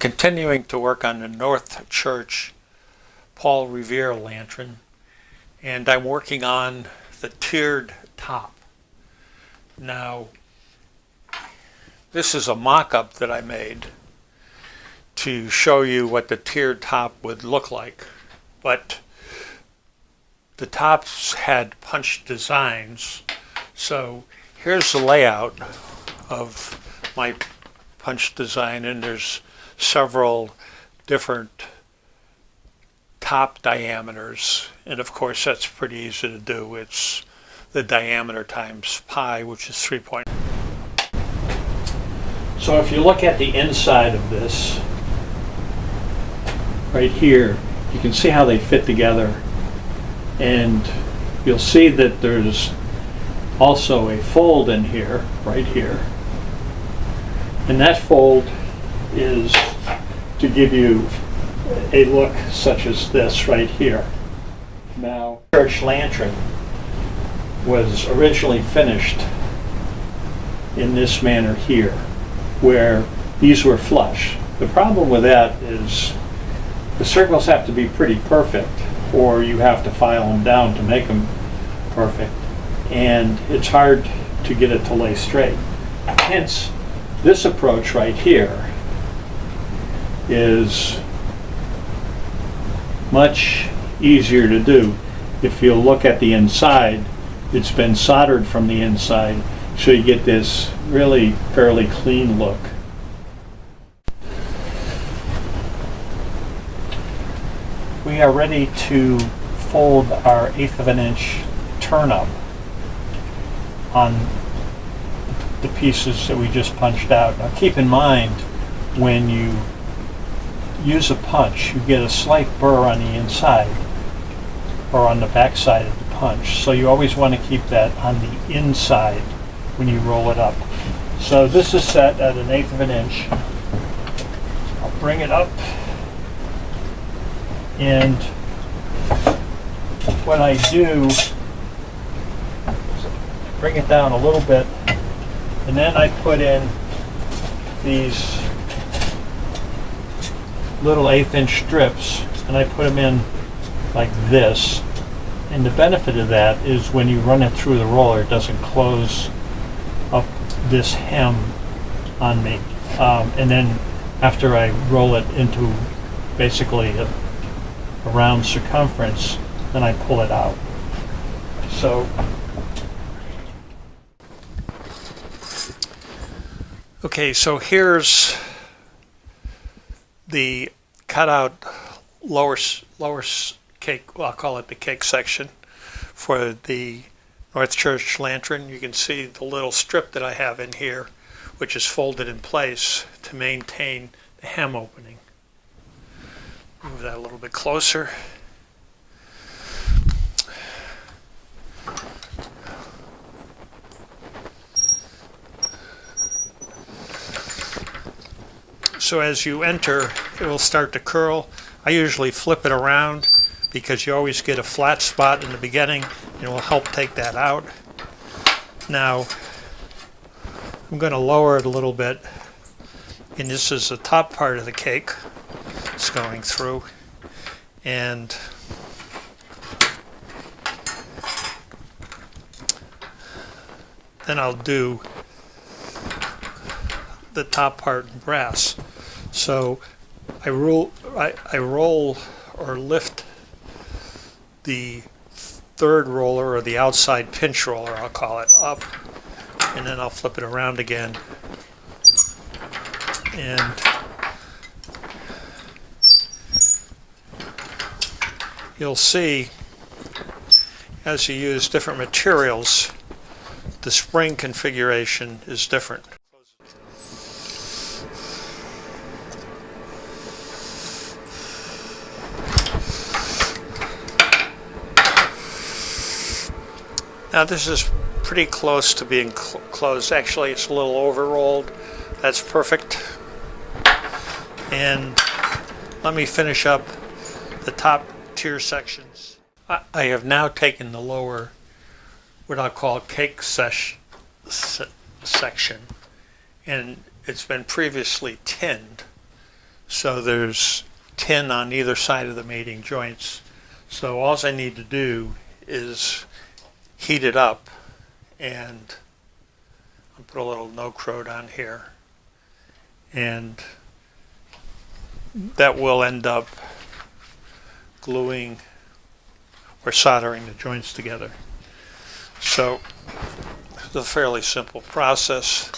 Continuing to work on the North Church Paul Revere lantern, and I'm working on the tiered top. Now, this is a mock-up that I made to show you what the tiered top would look like, but the tops had punched designs, so here's the layout of my punch design, and there's several different top diameters, and of course that's pretty easy to do. It's the diameter times pi, which is 3 point. So if you look at the inside of this right here, you can see how they fit together, and you'll see that there's also a fold in here, right here, and that fold is to give you a look such as this right here. Now, church lantern was originally finished in this manner here, where these were flush. The problem with that is the circles have to be pretty perfect, or you have to file them down to make them perfect, and it's hard to get it to lay straight. Hence, this approach right here is much easier to do. If you look at the inside, it's been soldered from the inside, so you get this really fairly clean look. We are ready to fold our 1/8 of an inch turn up on the pieces that we just punched out. Now keep in mind, when you use a punch, you get a slight burr on the inside or on the back side of the punch, so you always want to keep that on the inside when you roll it up. So this is set at 1/8 of an inch. I'll bring it up, and what I do is bring it down a little bit, and then I put in these little 1/8 inch strips, and I put them in like this. And the benefit of that is when you run it through the roller, it doesn't close up this hem on me. And then after I roll it into basically a round circumference, then I pull it out. So okay, so here's the cutout lower cake, well, I'll call it the cake section for the North Church lantern. You can see the little strip that I have in here, which is folded in place to maintain the hem opening. Move that a little bit closer. So as you enter, it will start to curl. I usually flip it around because you always get a flat spot in the beginning, and it will help take that out. Now, I'm going to lower it a little bit, and this is the top part of the cake. It's going through, and then I'll do the top part in brass. So I roll or lift the third roller, or the outside pinch roller, I'll call it, up, and then I'll flip it around again, and you'll see as you use different materials, the spring configuration is different. Now this is pretty close to being closed. Actually, it's a little over-rolled. That's perfect. And let me finish up the top tier sections. I have now taken the lower, what I'll call cake section, and it's been previously tinned. So there's tin on either side of the mating joints. So all I need to do is heat it up, and I'll put a little no-crode on here, and that will end up gluing or soldering the joints together. So it's a fairly simple process.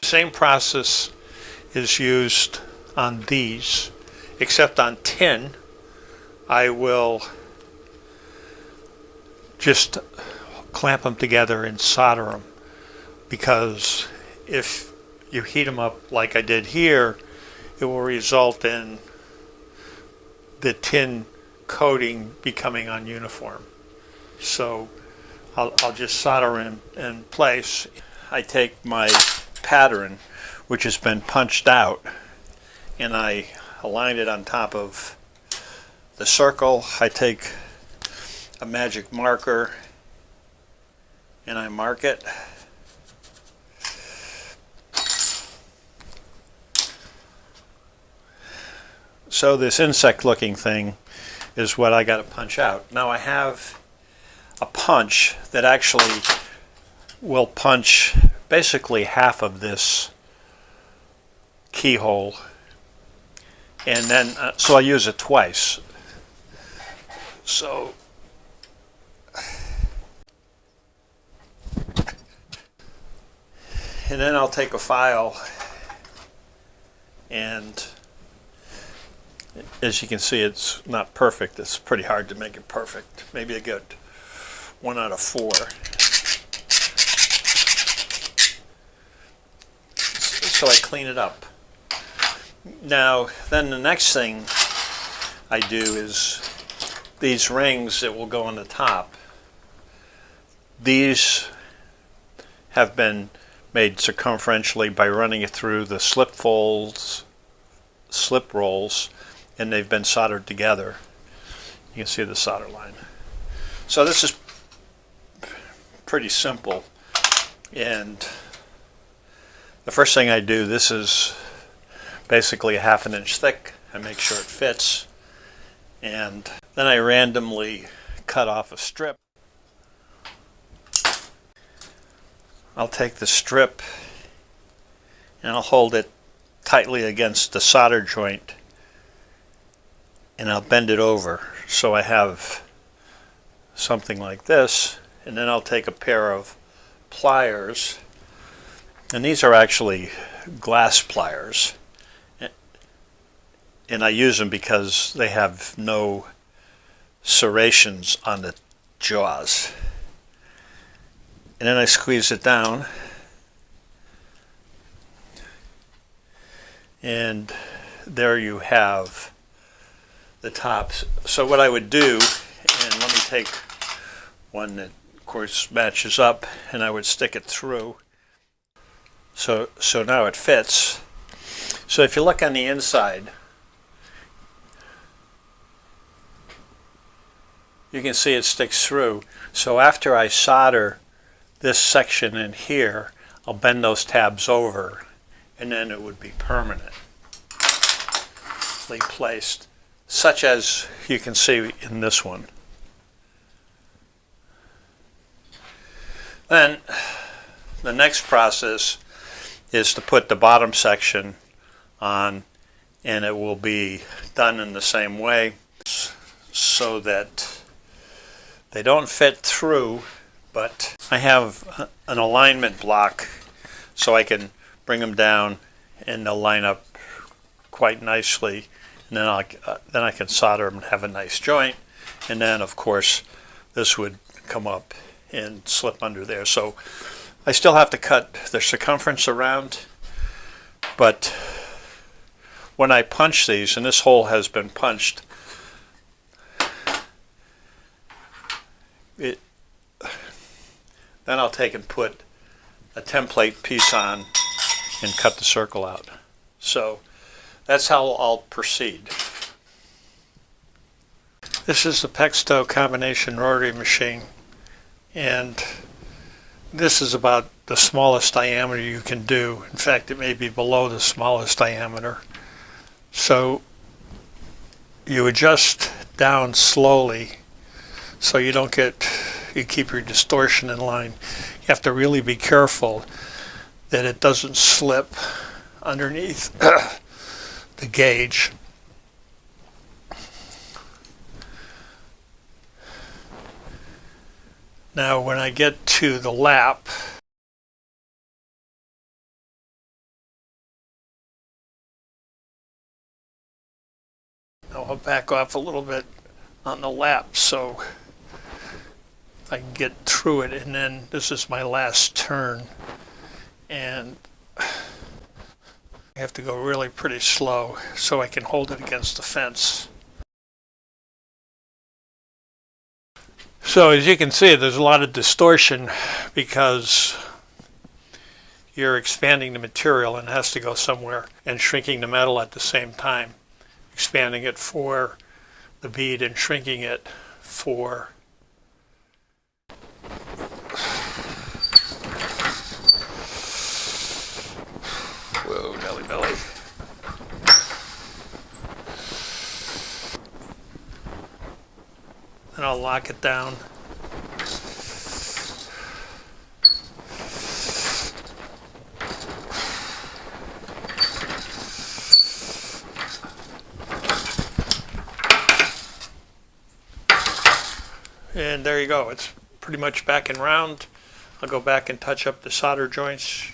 The same process is used on these, except on tin I will just clamp them together and solder them, because if you heat them up like I did here, it will result in the tin coating becoming ununiform. So I'll just solder in place. I take my pattern, which has been punched out, and I align it on top of the circle. I take a magic marker and I mark it. So this insect looking thing is what I got to punch out. Now I have a punch that actually will punch basically half of this keyhole, and then so I use it twice. So and then I'll take a file, and as you can see, it's not perfect. It's pretty hard to make it perfect. Maybe I get 1 out of 4. So I clean it up. Now, then the next thing I do is these rings that will go on the top. These have been made circumferentially by running it through the slip rolls, and they've been soldered together. You can see the solder line. So this is pretty simple, and the first thing I do, this is basically a 1/2 inch thick. I make sure it fits, and then I randomly cut off a strip. I'll take the strip and I'll hold it tightly against the solder joint, and I'll bend it over so I have something like this, and then I'll take a pair of pliers, and these are actually glass pliers, and I use them because they have no serrations on the jaws. And then I squeeze it down, and there you have the tops. So what I would do, and let me take one that of course matches up, and I would stick it through. So now it fits. So if you look on the inside, you can see it sticks through. So after I solder this section in here, I'll bend those tabs over, and then it would be permanently placed, such as you can see in this one. Then the next process is to put the bottom section on, and it will be done in the same way so that they don't fit through, but I have an alignment block so I can bring them down and they'll line up quite nicely, and then I can solder them and have a nice joint, and then of course this would come up and slip under there. So I still have to cut the circumference around, but when I punch these, and this hole has been punched, then I'll take and put a template piece on and cut the circle out. So that's how I'll proceed. This is the Pexto combination rotary machine, and this is about the smallest diameter you can do. In fact, it may be below the smallest diameter. So you adjust down slowly so you keep your distortion in line. You have to really be careful that it doesn't slip underneath the gauge. Now when I get to the lap, I'll back off a little bit on the lap so I can get through it, and then this is my last turn, and I have to go really pretty slow so I can hold it against the fence. So as you can see, there's a lot of distortion because you're expanding the material and it has to go somewhere, and shrinking the metal at the same time. Expanding it for the bead and shrinking it for whoa, belly belly. And I'll lock it down. And there you go. It's pretty much back and round. I'll go back and touch up the solder joints,